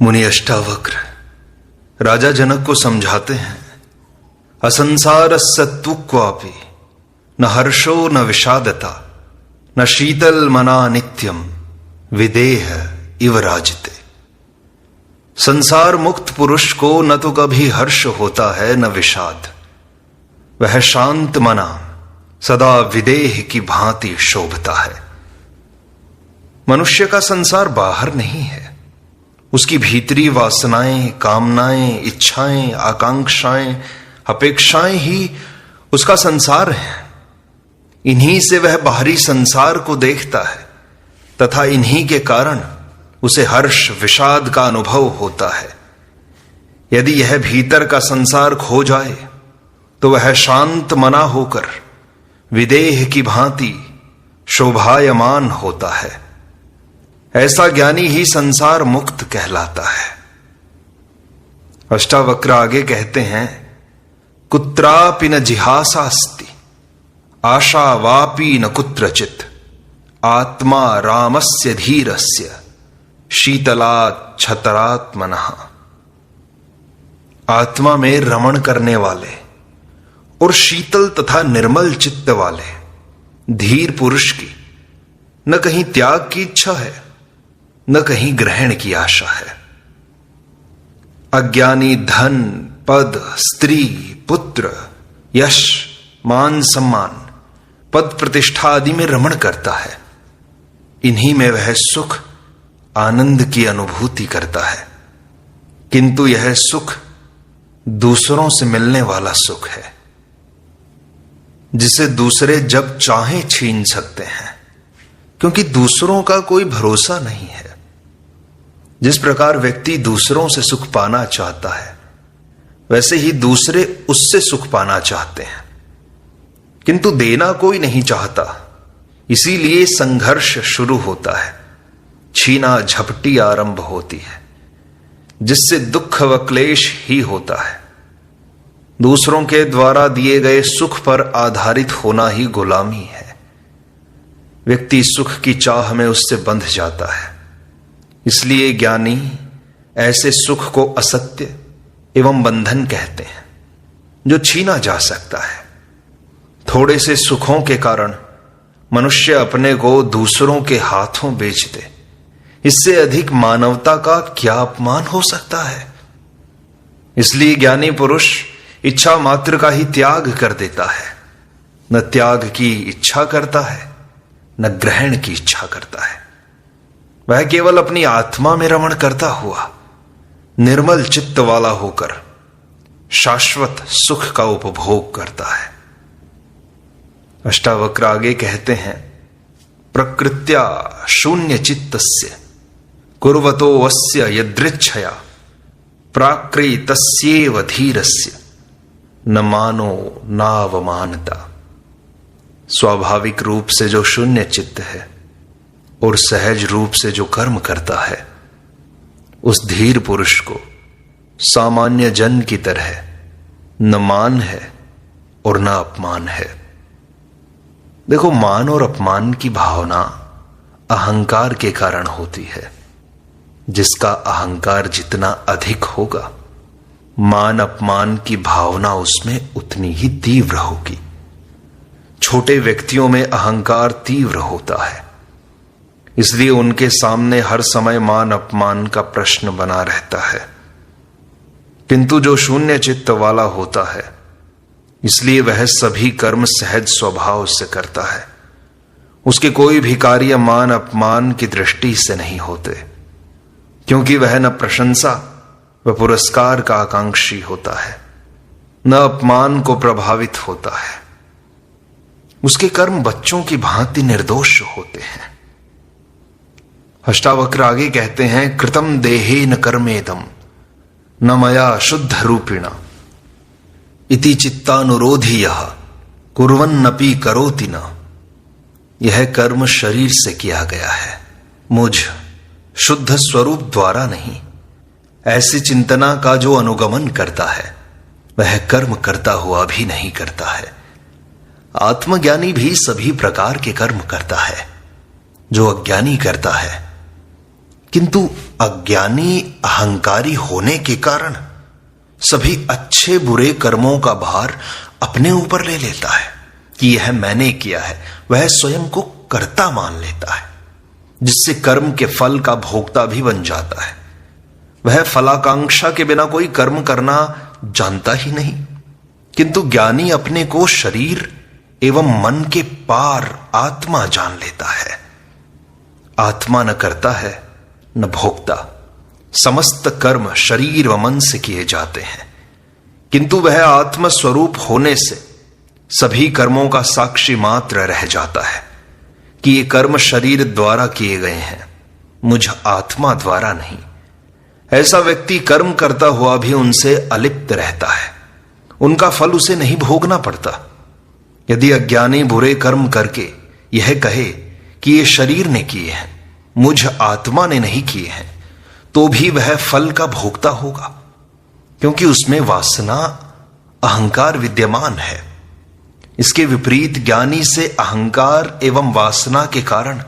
मुनि अष्टावक्र राजा जनक को समझाते हैं, असंसार सत्तु क्वापि न हर्षो न विषादता न शीतल मना नित्यम विदेह इव राजते। संसार मुक्त पुरुष को न तो कभी हर्ष होता है न विषाद, वह शांत मना सदा विदेह की भांति शोभता है। मनुष्य का संसार बाहर नहीं है, उसकी भीतरी वासनाएं, कामनाएं, इच्छाएं, आकांक्षाएं, अपेक्षाएं ही उसका संसार है। इन्हीं से वह बाहरी संसार को देखता है तथा इन्हीं के कारण उसे हर्ष विषाद का अनुभव होता है। यदि यह भीतर का संसार खो जाए तो वह शांत मना होकर विदेह की भांति शोभायमान होता है। ऐसा ज्ञानी ही संसार मुक्त कहलाता है। अष्टावक्र आगे कहते हैं, कुत्रापि न जिहासास्ति आशा वापि न कुत्रचित आत्मा रामस्य धीरस्य शीतलात् छतरात्मनः। आत्मा में रमण करने वाले और शीतल तथा निर्मल चित्त वाले धीर पुरुष की न कहीं त्याग की इच्छा है न कहीं ग्रहण की आशा है। अज्ञानी धन, पद, स्त्री, पुत्र, यश, मान सम्मान, पद प्रतिष्ठा आदि में रमण करता है। इन्हीं में वह सुख आनंद की अनुभूति करता है, किंतु यह सुख दूसरों से मिलने वाला सुख है, जिसे दूसरे जब चाहे छीन सकते हैं, क्योंकि दूसरों का कोई भरोसा नहीं है। जिस प्रकार व्यक्ति दूसरों से सुख पाना चाहता है, वैसे ही दूसरे उससे सुख पाना चाहते हैं, किंतु देना कोई नहीं चाहता। इसीलिए संघर्ष शुरू होता है, छीना झपटी आरंभ होती है, जिससे दुख व क्लेश ही होता है। दूसरों के द्वारा दिए गए सुख पर आधारित होना ही गुलामी है। व्यक्ति सुख की चाह में उससे बंध जाता है। इसलिए ज्ञानी ऐसे सुख को असत्य एवं बंधन कहते हैं, जो छीना जा सकता है। थोड़े से सुखों के कारण मनुष्य अपने को दूसरों के हाथों बेच दे, इससे अधिक मानवता का क्या अपमान हो सकता है। इसलिए ज्ञानी पुरुष इच्छा मात्र का ही त्याग कर देता है, न त्याग की इच्छा करता है न ग्रहण की इच्छा करता है। वह केवल अपनी आत्मा में रमण करता हुआ निर्मल चित्त वाला होकर शाश्वत सुख का उपभोग करता है। अष्टावक्र आगे कहते हैं, प्रकृत्या शून्य चित्तस्य कुर्वतो वस्य यदृच्छया प्राकृतस्येव धीरस्य न मानो नावमानता। स्वाभाविक रूप से जो शून्य चित्त है और सहज रूप से जो कर्म करता है, उस धीर पुरुष को सामान्य जन की तरह न मान है और न अपमान है। देखो, मान और अपमान की भावना अहंकार के कारण होती है। जिसका अहंकार जितना अधिक होगा, मान अपमान की भावना उसमें उतनी ही तीव्र होगी। छोटे व्यक्तियों में अहंकार तीव्र होता है, इसलिए उनके सामने हर समय मान अपमान का प्रश्न बना रहता है। किंतु जो शून्य चित्त वाला होता है, इसलिए वह सभी कर्म सहज स्वभाव से करता है। उसके कोई भी कार्य मान अपमान की दृष्टि से नहीं होते, क्योंकि वह न प्रशंसा व पुरस्कार का आकांक्षी होता है, न अपमान को प्रभावित होता है। उसके कर्म बच्चों की भांति निर्दोष होते हैं। अष्टावक्र आगे कहते हैं, कृतम देहेन कर्मेदम न मया शुद्ध रूपिणा इति चित्तानुरोधी यह कुर्वन्नपि करोति न। यह कर्म शरीर से किया गया है, मुझ शुद्ध स्वरूप द्वारा नहीं। ऐसी चिंतना का जो अनुगमन करता है, वह कर्म करता हुआ भी नहीं करता है। आत्मज्ञानी भी सभी प्रकार के कर्म करता है, जो अज्ञानी करता है किंतु अज्ञानी अहंकारी होने के कारण सभी अच्छे बुरे कर्मों का भार अपने ऊपर ले लेता है कि यह मैंने किया है। वह स्वयं को कर्ता मान लेता है, जिससे कर्म के फल का भोक्ता भी बन जाता है। वह फलाकांक्षा के बिना कोई कर्म करना जानता ही नहीं। किंतु ज्ञानी अपने को शरीर एवं मन के पार आत्मा जान लेता है। आत्मा न करता है न भोक्ता। समस्त कर्म शरीर व मन से किए जाते हैं, किंतु वह आत्म स्वरूप होने से सभी कर्मों का साक्षी मात्र रह जाता है कि ये कर्म शरीर द्वारा किए गए हैं, मुझ आत्मा द्वारा नहीं। ऐसा व्यक्ति कर्म करता हुआ भी उनसे अलिप्त रहता है, उनका फल उसे नहीं भोगना पड़ता। यदि अज्ञानी बुरे कर्म करके यह कहे कि ये शरीर ने किए हैं, मुझ आत्मा ने नहीं किए हैं, तो भी वह फल का भोक्ता होगा, क्योंकि उसमें वासना अहंकार विद्यमान है। इसके विपरीत ज्ञानी से अहंकार एवं वासना के कारण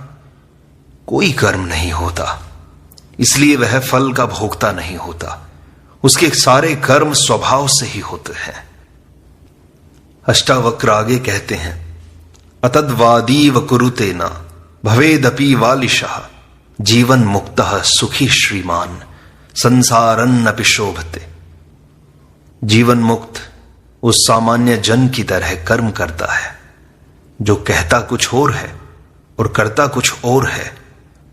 कोई कर्म नहीं होता, इसलिए वह फल का भोक्ता नहीं होता। उसके सारे कर्म स्वभाव से ही होते हैं। अष्टावक्र आगे कहते हैं, अतद्वादीव कुरुते न भवेदपि वालिशः जीवन मुक्तः सुखी श्रीमान संसारन्नपि शोभते। जीवन मुक्त उस सामान्य जन की तरह कर्म करता है जो कहता कुछ और है और करता कुछ और है,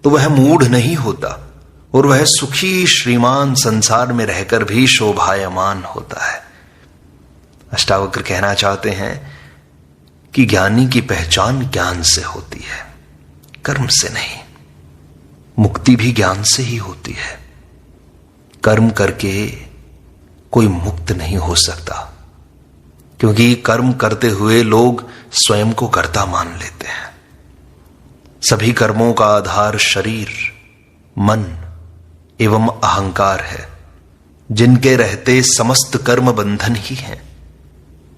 तो वह मूढ़ नहीं होता और वह सुखी श्रीमान संसार में रहकर भी शोभायमान होता है। अष्टावक्र कहना चाहते हैं कि ज्ञानी की पहचान ज्ञान से होती है, कर्म से नहीं। मुक्ति भी ज्ञान से ही होती है। कर्म करके कोई मुक्त नहीं हो सकता, क्योंकि कर्म करते हुए लोग स्वयं को कर्ता मान लेते हैं। सभी कर्मों का आधार शरीर, मन एवं अहंकार है, जिनके रहते समस्त कर्म बंधन ही हैं।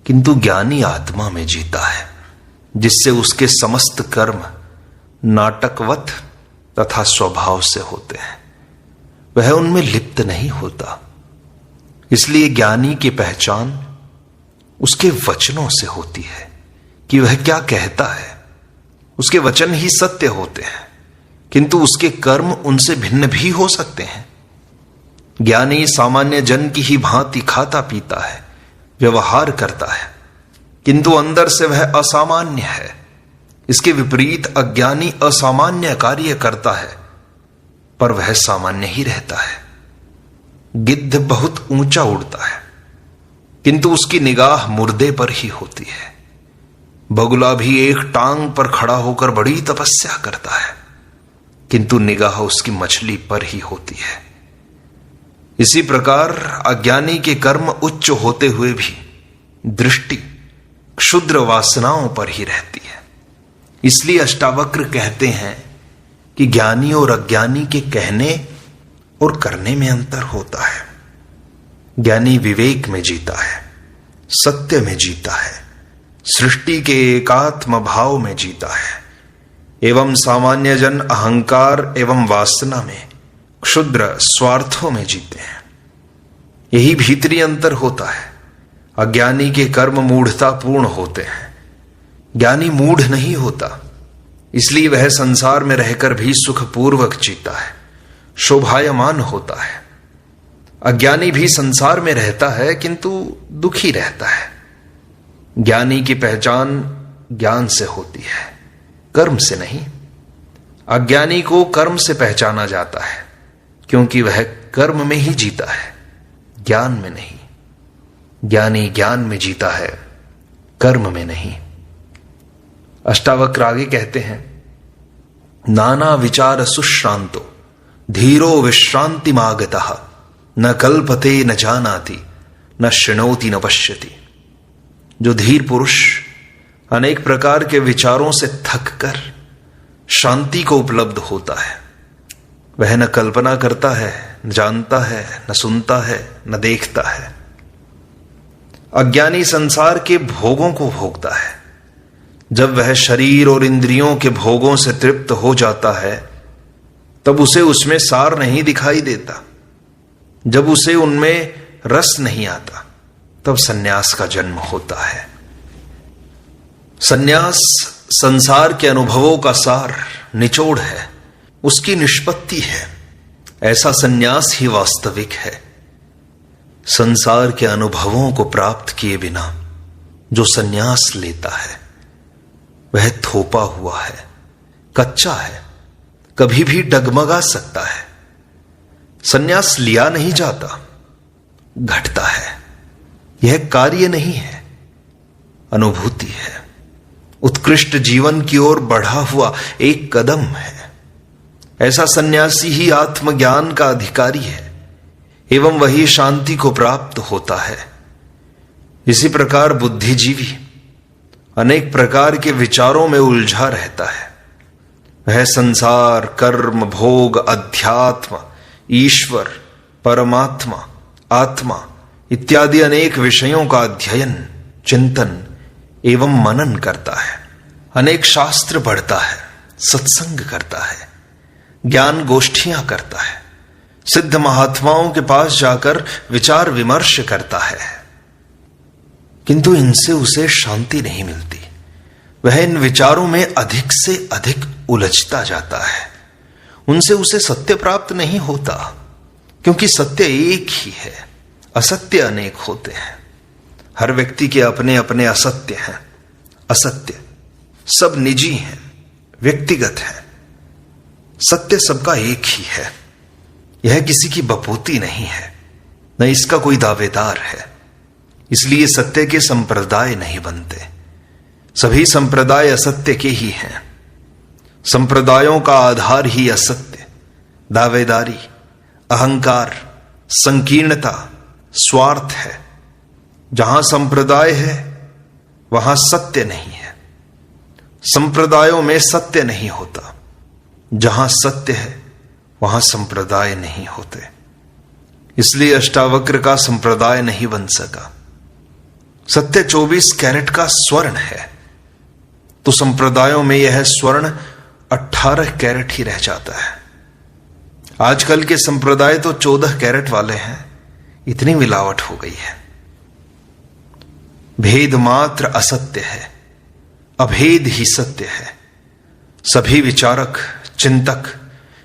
किंतु ज्ञानी आत्मा में जीता है, जिससे उसके समस्त कर्म नाटकवत तथा स्वभाव से होते हैं, वह उनमें लिप्त नहीं होता। इसलिए ज्ञानी की पहचान उसके वचनों से होती है कि वह क्या कहता है। उसके वचन ही सत्य होते हैं, किंतु उसके कर्म उनसे भिन्न भी हो सकते हैं। ज्ञानी सामान्य जन की ही भांति खाता पीता है, व्यवहार करता है, किंतु अंदर से वह असामान्य है। इसके विपरीत अज्ञानी असामान्य कार्य करता है, पर वह सामान्य ही रहता है। गिद्ध बहुत ऊंचा उड़ता है, किंतु उसकी निगाह मुर्दे पर ही होती है। बगुला भी एक टांग पर खड़ा होकर बड़ी तपस्या करता है, किंतु निगाह उसकी मछली पर ही होती है। इसी प्रकार अज्ञानी के कर्म उच्च होते हुए भी दृष्टि क्षुद्र वासनाओं पर ही रहती है। इसलिए अष्टावक्र कहते हैं कि ज्ञानी और अज्ञानी के कहने और करने में अंतर होता है। ज्ञानी विवेक में जीता है, सत्य में जीता है, सृष्टि के एकात्म भाव में जीता है, एवं सामान्य जन अहंकार एवं वासना में, क्षुद्र स्वार्थों में जीते हैं। यही भीतरी अंतर होता है। अज्ञानी के कर्म मूढ़ता पूर्ण होते हैं, ज्ञानी मूढ़ नहीं होता, इसलिए वह संसार में रहकर भी सुखपूर्वक जीता है, शोभायमान होता है। अज्ञानी भी संसार में रहता है, किंतु दुखी रहता है। ज्ञानी की पहचान ज्ञान से होती है, कर्म से नहीं। अज्ञानी को कर्म से पहचाना जाता है, क्योंकि वह कर्म में ही जीता है, ज्ञान में नहीं। ज्ञानी ज्ञान में जीता है, कर्म में नहीं। अष्टावक्र आगे कहते हैं, नाना विचार सुश्रांतो धीरो विश्रांति मागतः न कल्पते न जानाति न शृणोति न पश्यति। जो धीर पुरुष अनेक प्रकार के विचारों से थक कर शांति को उपलब्ध होता है, वह न कल्पना करता है, न जानता है, न सुनता है, न देखता है। अज्ञानी संसार के भोगों को भोगता है। जब वह शरीर और इंद्रियों के भोगों से तृप्त हो जाता है, तब उसे उसमें सार नहीं दिखाई देता, जब उसे उनमें रस नहीं आता, तब सन्यास का जन्म होता है। सन्यास संसार के अनुभवों का सार, निचोड़ है, उसकी निष्पत्ति है। ऐसा सन्यास ही वास्तविक है। संसार के अनुभवों को प्राप्त किए बिना जो सन्यास लेता है वह थोपा हुआ है, कच्चा है, कभी भी डगमगा सकता है। सन्यास लिया नहीं जाता, घटता है। यह कार्य नहीं है, अनुभूति है। उत्कृष्ट जीवन की ओर बढ़ा हुआ एक कदम है। ऐसा सन्यासी ही आत्मज्ञान का अधिकारी है एवं वही शांति को प्राप्त होता है। इसी प्रकार बुद्धिजीवी अनेक प्रकार के विचारों में उलझा रहता है। वह संसार, कर्म, भोग, अध्यात्म, ईश्वर, परमात्मा, आत्मा इत्यादि अनेक विषयों का अध्ययन, चिंतन एवं मनन करता है। अनेक शास्त्र पढ़ता है, सत्संग करता है, ज्ञान गोष्ठियां करता है, सिद्ध महात्माओं के पास जाकर विचार विमर्श करता है, किंतु इनसे उसे शांति नहीं मिलती। वह इन विचारों में अधिक से अधिक उलझता जाता है। उनसे उसे सत्य प्राप्त नहीं होता, क्योंकि सत्य एक ही है, असत्य अनेक होते हैं। हर व्यक्ति के अपने अपने असत्य हैं। असत्य सब निजी हैं, व्यक्तिगत हैं। सत्य सबका एक ही है। यह किसी की बपूती नहीं है, न इसका कोई दावेदार है। इसलिए सत्य के संप्रदाय नहीं बनते। सभी संप्रदाय असत्य के ही हैं। संप्रदायों का आधार ही असत्य, दावेदारी, अहंकार, संकीर्णता, स्वार्थ है। जहां संप्रदाय है वहां सत्य नहीं है। संप्रदायों में सत्य नहीं होता। जहां सत्य है वहां संप्रदाय नहीं होते। इसलिए अष्टावक्र का संप्रदाय नहीं बन सका। सत्य 24 कैरेट का स्वर्ण है, तो संप्रदायों में यह स्वर्ण 18 कैरेट ही रह जाता है। आजकल के संप्रदाय तो 14 कैरेट वाले हैं। इतनी मिलावट हो गई है। भेद मात्र असत्य है, अभेद ही सत्य है। सभी विचारक, चिंतक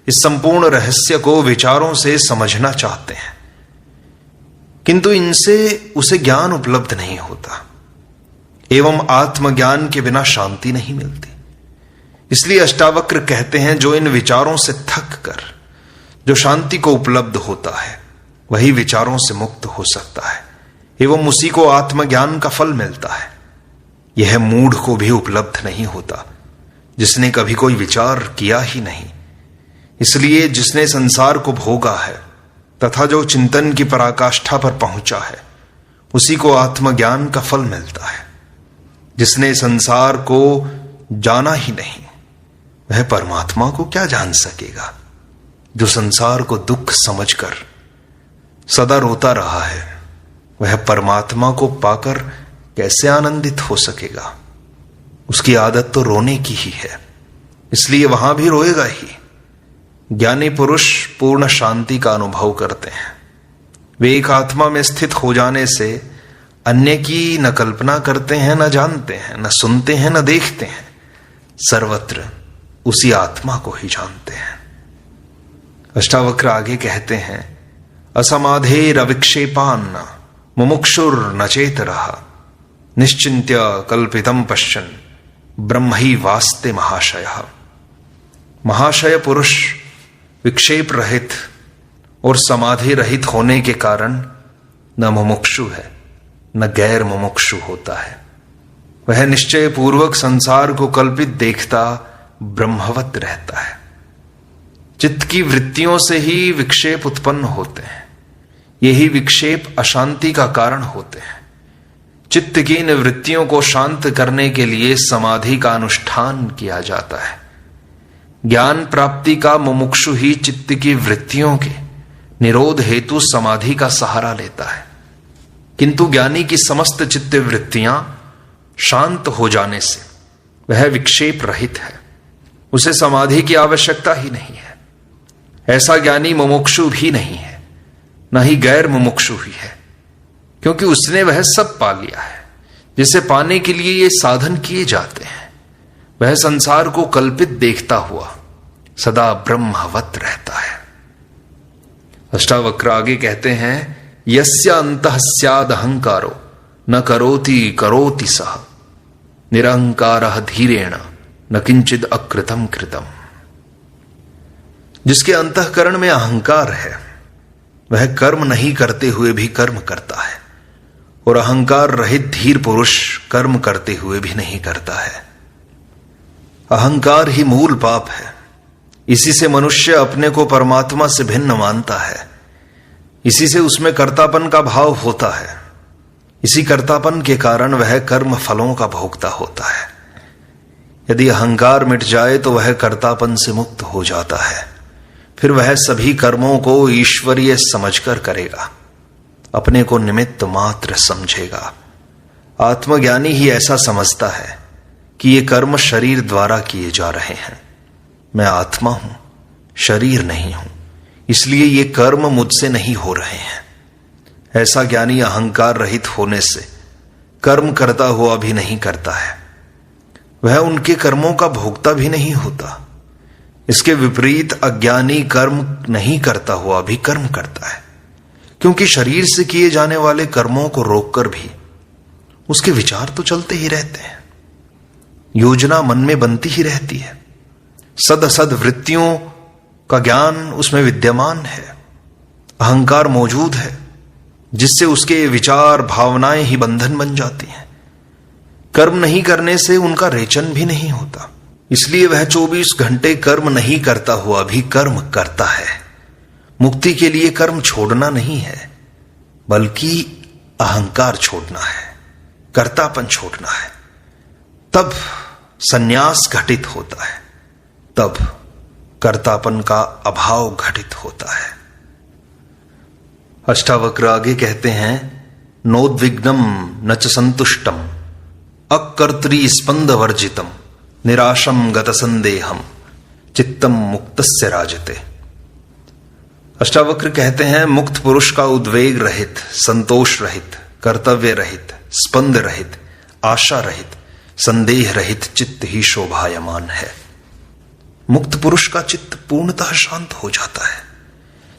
इस संपूर्ण रहस्य को विचारों से समझना चाहते हैं, किंतु इनसे उसे ज्ञान उपलब्ध नहीं होता एवं आत्मज्ञान के बिना शांति नहीं मिलती। इसलिए अष्टावक्र कहते हैं, जो इन विचारों से थक कर जो शांति को उपलब्ध होता है वही विचारों से मुक्त हो सकता है एवं उसी को आत्मज्ञान का फल मिलता है। यह मूढ़ को भी उपलब्ध नहीं होता, जिसने कभी कोई विचार किया ही नहीं। इसलिए जिसने संसार को भोगा है तथा जो चिंतन की पराकाष्ठा पर पहुंचा है उसी को आत्मज्ञान का फल मिलता है। जिसने संसार को जाना ही नहीं वह परमात्मा को क्या जान सकेगा। जो संसार को दुख समझकर सदा रोता रहा है वह परमात्मा को पाकर कैसे आनंदित हो सकेगा। उसकी आदत तो रोने की ही है, इसलिए वहां भी रोएगा ही। ज्ञानी पुरुष पूर्ण शांति का अनुभव करते हैं। वे एक आत्मा में स्थित हो जाने से अन्य की न कल्पना करते हैं, न जानते हैं, न सुनते हैं, न देखते हैं। सर्वत्र उसी आत्मा को ही जानते हैं। अष्टावक्र आगे कहते हैं, असमाधेर अविक्षेपान्न मुमुक्षुर न चेतरः निश्चिंत्य कल्पितम पश्यन् ब्रह्महि वास्ते महाशयः। महाशय पुरुष विक्षेप रहित और समाधि रहित होने के कारण न मुमुक्षु है न गैर मुमुक्षु होता है। वह निश्चय पूर्वक संसार को कल्पित देखता ब्रह्मवत रहता है। चित्त की वृत्तियों से ही विक्षेप उत्पन्न होते हैं। यही विक्षेप अशांति का कारण होते हैं। चित्त की इन वृत्तियों को शांत करने के लिए समाधि का अनुष्ठान किया जाता है। ज्ञान प्राप्ति का मुमुक्षु ही चित्त की वृत्तियों के निरोध हेतु समाधि का सहारा लेता है, किंतु ज्ञानी की समस्त चित्त वृत्तियां शांत हो जाने से वह विक्षेप रहित है। उसे समाधि की आवश्यकता ही नहीं है। ऐसा ज्ञानी मुमुक्षु भी नहीं है, न ही गैर मुमुक्षु ही है, क्योंकि उसने वह सब पा लिया है जिसे पाने के लिए ये साधन किए जाते हैं। वह संसार को कल्पित देखता हुआ सदा ब्रह्मवत रहता है। अष्टावक्र आगे कहते हैं, यस्य अंतः स्याद अहंकारो न करोति करोति सः, निरहंकारः धीरेण न किंचिद अकृतम कृतम। जिसके अंतःकरण में अहंकार है वह कर्म नहीं करते हुए भी कर्म करता है, और अहंकार रहित धीर पुरुष कर्म करते हुए भी नहीं करता है। अहंकार ही मूल पाप है। इसी से मनुष्य अपने को परमात्मा से भिन्न मानता है। इसी से उसमें कर्तापन का भाव होता है। इसी कर्तापन के कारण वह कर्म फलों का भोगता होता है। यदि अहंकार मिट जाए तो वह कर्तापन से मुक्त हो जाता है। फिर वह सभी कर्मों को ईश्वरीय समझकर करेगा, अपने को निमित्त मात्र समझेगा। आत्मज्ञानी ही ऐसा समझता है कि ये कर्म शरीर द्वारा किए जा रहे हैं। मैं आत्मा हूं, शरीर नहीं हूं, इसलिए ये कर्म मुझसे नहीं हो रहे हैं। ऐसा ज्ञानी अहंकार रहित होने से कर्म करता हुआ भी नहीं करता है। वह उनके कर्मों का भोगता भी नहीं होता। इसके विपरीत अज्ञानी कर्म नहीं करता हुआ भी कर्म करता है, क्योंकि शरीर से किए जाने वाले कर्मों को रोककर भी उसके विचार तो चलते ही रहते हैं। योजना मन में बनती ही रहती है। सद असद वृत्तियों का ज्ञान उसमें विद्यमान है। अहंकार मौजूद है, जिससे उसके विचार भावनाएं ही बंधन बन जाती हैं। कर्म नहीं करने से उनका रेचन भी नहीं होता, इसलिए वह 24 घंटे कर्म नहीं करता हुआ भी कर्म करता है। मुक्ति के लिए कर्म छोड़ना नहीं है, बल्कि अहंकार छोड़ना है, कर्तापन छोड़ना है। तब संन्यास घटित होता है, तब कर्तापन का अभाव घटित होता है। अष्टावक्र आगे कहते हैं, नोद्विग्नम न च संतुष्टम अकर्तृ स्पंद वर्जितम निराशम गत संदेहम चित्तम मुक्तस्य राजते। अष्टावक्र कहते हैं, मुक्त पुरुष का उद्वेग रहित, संतोष रहित, कर्तव्य रहित, स्पंद रहित, आशा रहित, संदेह रहित चित्त ही शोभायमान है। मुक्त पुरुष का चित्त पूर्णतः शांत हो जाता है,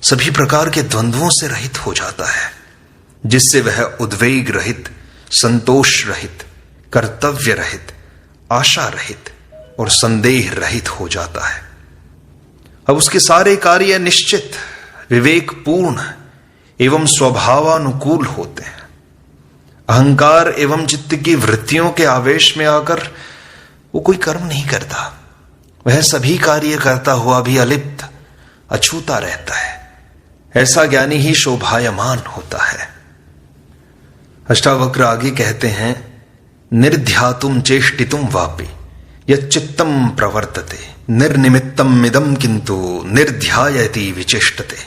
सभी प्रकार के द्वंद्वों से रहित हो जाता है, जिससे वह उद्वेग रहित, संतोष रहित, कर्तव्य रहित, आशा रहित और संदेह रहित हो जाता है। अब उसके सारे कार्य निश्चित, विवेकपूर्ण एवं स्वभावानुकूल होते हैं। अहंकार एवं चित्त की वृत्तियों के आवेश में आकर वो कोई कर्म नहीं करता। वह सभी कार्य करता हुआ भी अलिप्त, अछूता रहता है। ऐसा ज्ञानी ही शोभायमान होता है। अष्टावक्र आगे कहते हैं, निर्ध्यातुम चेष्टितुम वापि यच्चित्तम प्रवर्तते निर्निमित्तम इदम किंतु निर्ध्यायति विचेष्टते।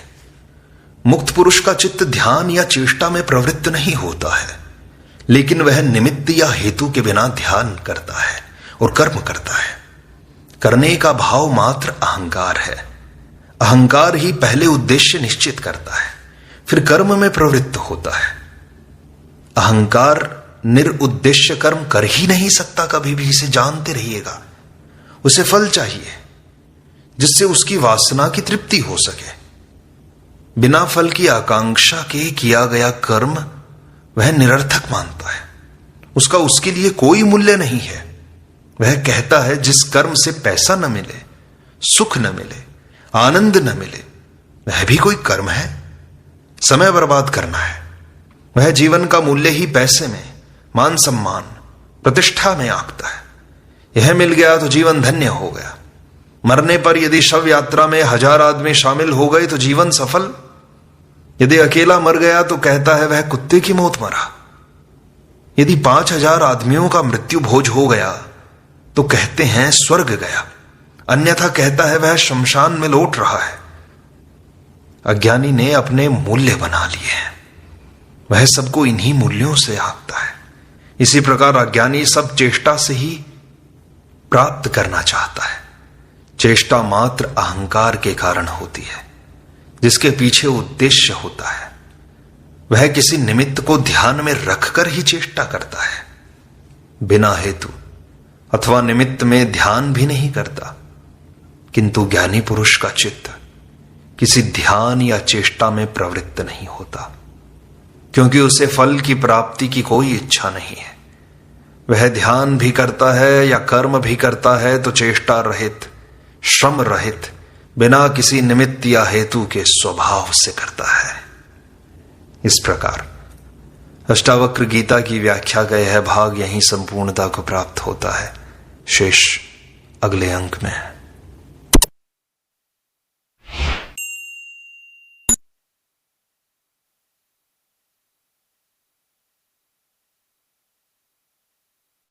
मुक्त पुरुष का चित्त ध्यान या चेष्टा में प्रवृत्त नहीं होता है, लेकिन वह निमित्त या हेतु के बिना ध्यान करता है और कर्म करता है। करने का भाव मात्र अहंकार है। अहंकार ही पहले उद्देश्य निश्चित करता है, फिर कर्म में प्रवृत्त होता है। अहंकार निरुद्देश्य कर्म कर ही नहीं सकता कभी भी, इसे जानते रहिएगा। उसे फल चाहिए जिससे उसकी वासना की तृप्ति हो सके। बिना फल की आकांक्षा के किया गया कर्म वह निरर्थक मानता है। उसका उसके लिए कोई मूल्य नहीं है। वह कहता है, जिस कर्म से पैसा न मिले, सुख न मिले, आनंद न मिले, वह भी कोई कर्म है। समय बर्बाद करना है। वह जीवन का मूल्य ही पैसे में, मान सम्मान, प्रतिष्ठा में आंकता है। यह मिल गया तो जीवन धन्य हो गया। मरने पर यदि शव यात्रा में 1000 आदमी शामिल हो गए तो जीवन सफल। यदि अकेला मर गया तो कहता है वह कुत्ते की मौत मरा। यदि 5000 आदमियों का मृत्यु भोज हो गया तो कहते हैं स्वर्ग गया, अन्यथा कहता है वह शमशान में लौट रहा है। अज्ञानी ने अपने मूल्य बना लिए हैं, वह सबको इन्हीं मूल्यों से आंकता है। इसी प्रकार अज्ञानी सब चेष्टा से ही प्राप्त करना चाहता है। चेष्टा मात्र अहंकार के कारण होती है। जिसके पीछे उद्देश्य होता है, वह किसी निमित्त को ध्यान में रखकर ही चेष्टा करता है, बिना हेतु अथवा निमित्त में ध्यान भी नहीं करता। किंतु ज्ञानी पुरुष का चित्त किसी ध्यान या चेष्टा में प्रवृत्त नहीं होता, क्योंकि उसे फल की प्राप्ति की कोई इच्छा नहीं है। वह ध्यान भी करता है या कर्म भी करता है तो चेष्टा रहित, श्रम रहित, बिना किसी निमित्त या हेतु के स्वभाव से करता है। इस प्रकार अष्टावक्र गीता की व्याख्या का यह भाग यहीं संपूर्णता को प्राप्त होता है। शेष अगले अंक में।